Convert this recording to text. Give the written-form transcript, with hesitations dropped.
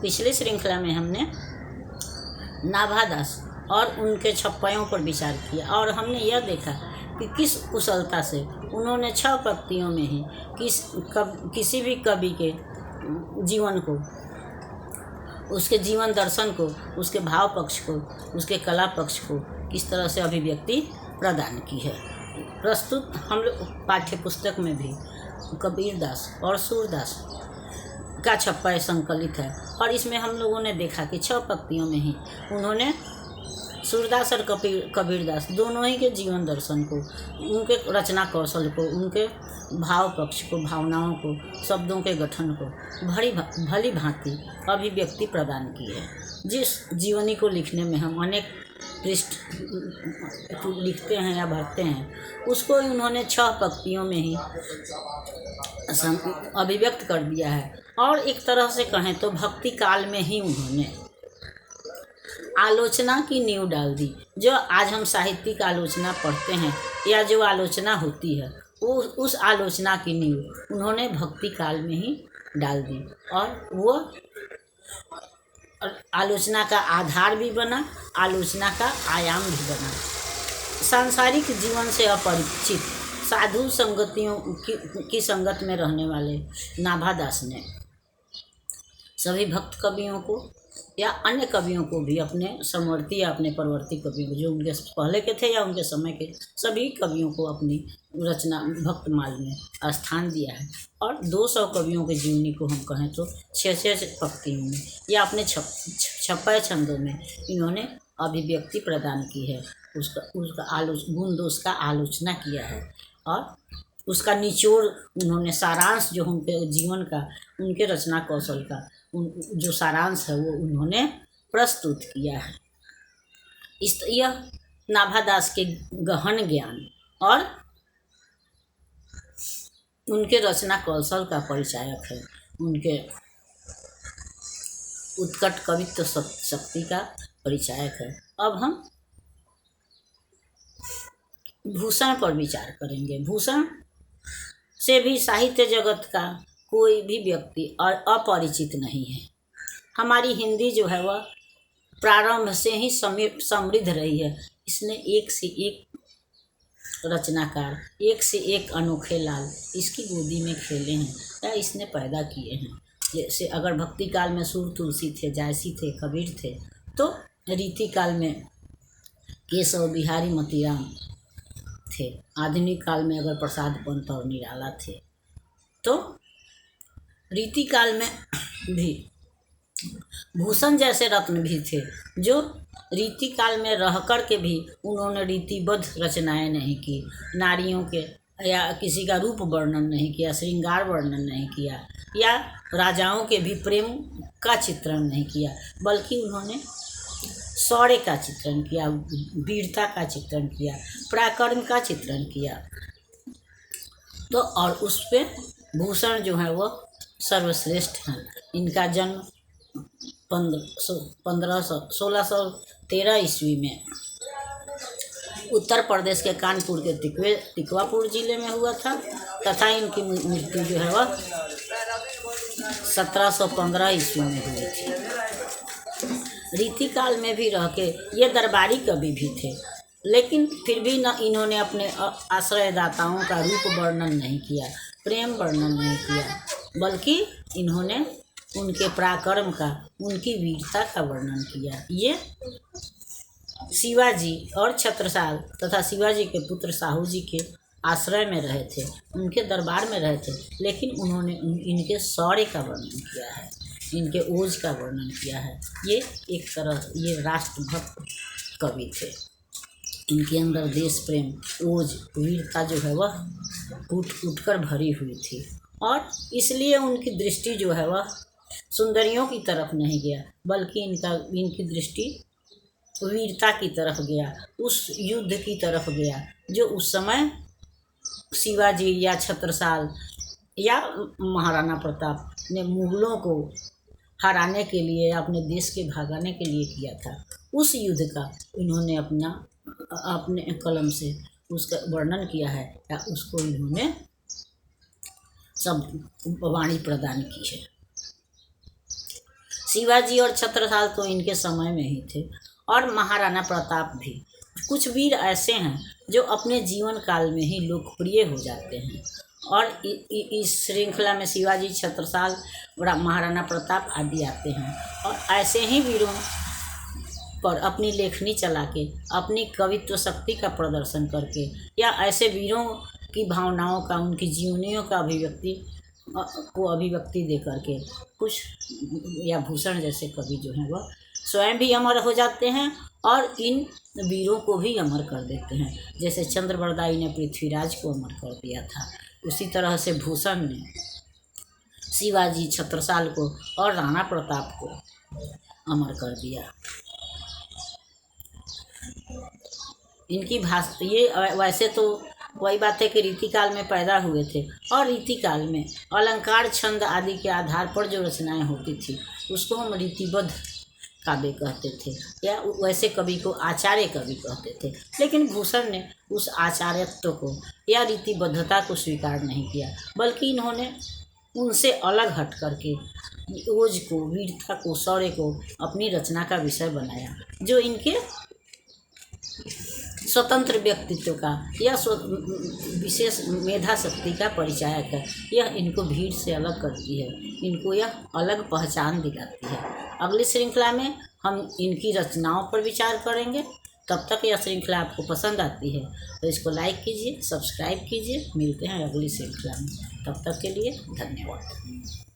पिछली श्रृंखला में हमने नाभादास और उनके छप्पयों पर विचार किया और हमने यह देखा कि किस कुशलता से उन्होंने 6 पंक्तियों में ही किसी भी कवि के जीवन को, उसके जीवन दर्शन को, उसके भाव पक्ष को, उसके कला पक्ष को किस तरह से अभिव्यक्ति प्रदान की है। प्रस्तुत हम लोग पाठ्य पुस्तक में भी कबीरदास और सूरदास का छप्पा संकलित है और इसमें हम लोगों ने देखा कि 6 पंक्तियों में ही उन्होंने सूरदास और कबीरदास दोनों ही के जीवन दर्शन को, उनके रचना कौशल को, उनके भाव पक्ष को, भावनाओं को, शब्दों के गठन को भली भांति अभिव्यक्ति प्रदान की है। जिस जीवनी को लिखने में हम अनेक पृष्ठ लिखते हैं या भरते हैं, उसको उन्होंने 6 पंक्तियों में ही अभिव्यक्त कर दिया है। और एक तरह से कहें तो भक्ति काल में ही उन्होंने आलोचना की नींव डाल दी। जो आज हम साहित्यिक आलोचना पढ़ते हैं या जो आलोचना होती है, वो उस आलोचना की नींव उन्होंने भक्ति काल में ही डाल दी और वो आलोचना का आधार भी बना, आलोचना का आयाम भी बना। सांसारिक जीवन से अपरिचित साधु संगतियों की संगत में रहने वाले नाभादास ने सभी भक्त कवियों को या अन्य कवियों को भी, अपने समवर्ती या अपने परवर्ती कवियों को, जो उनके पहले के थे या उनके समय के, सभी कवियों को अपनी रचना भक्तमाल में स्थान दिया है। और 200 कवियों के जीवनी को हम कहें तो 6-6 पंक्तियों में या अपने छप्पे छंदों में इन्होंने अभिव्यक्ति प्रदान की है। उसका गुण दोष का आलोचना किया है और उसका निचोड़ उन्होंने, सारांश जो उनके जीवन का, उनके रचना कौशल का जो सारांश है वो उन्होंने प्रस्तुत किया है। यह नाभादास के गहन ज्ञान और उनके रचना कौशल का परिचायक है, उनके उत्कट कवित्व शक्ति का परिचायक है। अब हम भूषण पर विचार करेंगे। भूषण से भी साहित्य जगत का कोई भी व्यक्ति और अपरिचित नहीं है। हमारी हिंदी जो है वह प्रारंभ से ही समृद्ध रही है। इसने एक से एक रचनाकार, एक से एक अनोखे लाल इसकी गोदी में खेले हैं या इसने पैदा किए हैं। जैसे अगर भक्ति काल में सूर तुलसी थे, जायसी थे, कबीर थे, तो रीति काल में केशव बिहारी मोतीराम थे। आधुनिक काल में अगर प्रसाद पंत और निराला थे, तो रीति काल में भी भूषण जैसे रत्न भी थे, जो रीति काल में रह कर के भी उन्होंने रीतिबद्ध रचनाएं नहीं की, नारियों के या किसी का रूप वर्णन नहीं किया, श्रृंगार वर्णन नहीं किया, या राजाओं के भी प्रेम का चित्रण नहीं किया, बल्कि उन्होंने शौर्य का चित्रण किया, वीरता का चित्रण किया, पराक्रम का चित्रण किया। तो और उस पे भूषण जो है वो सर्वश्रेष्ठ हैं। इनका जन्म 1613 ईस्वी में उत्तर प्रदेश के कानपुर के तिकवापुर जिले में हुआ था तथा इनकी मृत्यु जो है वह 1715 ईस्वी में हुई थी। रीति काल में भी रह के ये दरबारी कवि भी थे, लेकिन फिर भी न इन्होंने अपने आश्रयदाताओं का रूप वर्णन नहीं किया, प्रेम वर्णन नहीं किया, बल्कि इन्होंने उनके पराक्रम का, उनकी वीरता का वर्णन किया। ये शिवाजी और छत्रसाल तथा शिवाजी के पुत्र साहू जी के आश्रय में रहे थे, उनके दरबार में रहे थे, लेकिन उन्होंने इनके शौर्य का वर्णन किया है, इनके ओज का वर्णन किया है। ये एक तरह ये राष्ट्रभक्त कवि थे। इनके अंदर देश प्रेम, ओज, वीरता जो है वह कूट कर भरी हुई थी और इसलिए उनकी दृष्टि जो है वह सुंदरियों की तरफ नहीं गया, बल्कि इनकी दृष्टि वीरता की तरफ गया, उस युद्ध की तरफ गया जो उस समय शिवाजी या छत्रसाल या महाराणा प्रताप ने मुगलों को हराने के लिए, अपने देश के भगाने के लिए किया था। उस युद्ध का इन्होंने अपने कलम से उसका वर्णन किया है या उसको इन्होंने सब वाणी प्रदान की है। शिवाजी और छत्रसाल तो इनके समय में ही थे, और महाराणा प्रताप भी। कुछ वीर ऐसे हैं जो अपने जीवन काल में ही लोकप्रिय हो जाते हैं, और इस श्रृंखला में शिवाजी, छत्रसाल, महाराणा प्रताप आदि आते हैं। और ऐसे ही वीरों पर अपनी लेखनी चला के, अपनी कवित्व शक्ति का प्रदर्शन करके, या ऐसे वीरों की भावनाओं का, उनकी जीवनियों का अभिव्यक्ति दे करके कुछ, या भूषण जैसे कवि जो हैं वह स्वयं भी अमर हो जाते हैं और इन वीरों को भी अमर कर देते हैं। जैसे चंद्रबरदाई ने पृथ्वीराज को अमर कर दिया था, उसी तरह से भूषण ने शिवाजी, छत्रसाल को और राणा प्रताप को अमर कर दिया। इनकी भाषा, ये वैसे तो वही बात है कि रीतिकाल में पैदा हुए थे, और रीतिकाल में अलंकार, छंद आदि के आधार पर जो रचनाएं होती थी उसको हम रीतिबद्ध काव्य कहते थे, या वैसे कवि को आचार्य कवि कहते थे। लेकिन भूषण ने उस आचार्यत्व को या रीतिबद्धता को स्वीकार नहीं किया, बल्कि इन्होंने उनसे अलग हट करके ओज को, वीरता को, शौर्य को अपनी रचना का विषय बनाया, जो इनके स्वतंत्र व्यक्तित्व का या विशेष मेधा शक्ति का परिचायक है। यह इनको भीड़ से अलग करती है, इनको यह अलग पहचान दिलाती है। अगली श्रृंखला में हम इनकी रचनाओं पर विचार करेंगे। तब तक यह श्रृंखला आपको पसंद आती है तो इसको लाइक कीजिए, सब्सक्राइब कीजिए। मिलते हैं अगली श्रृंखला में, तब तक के लिए धन्यवाद।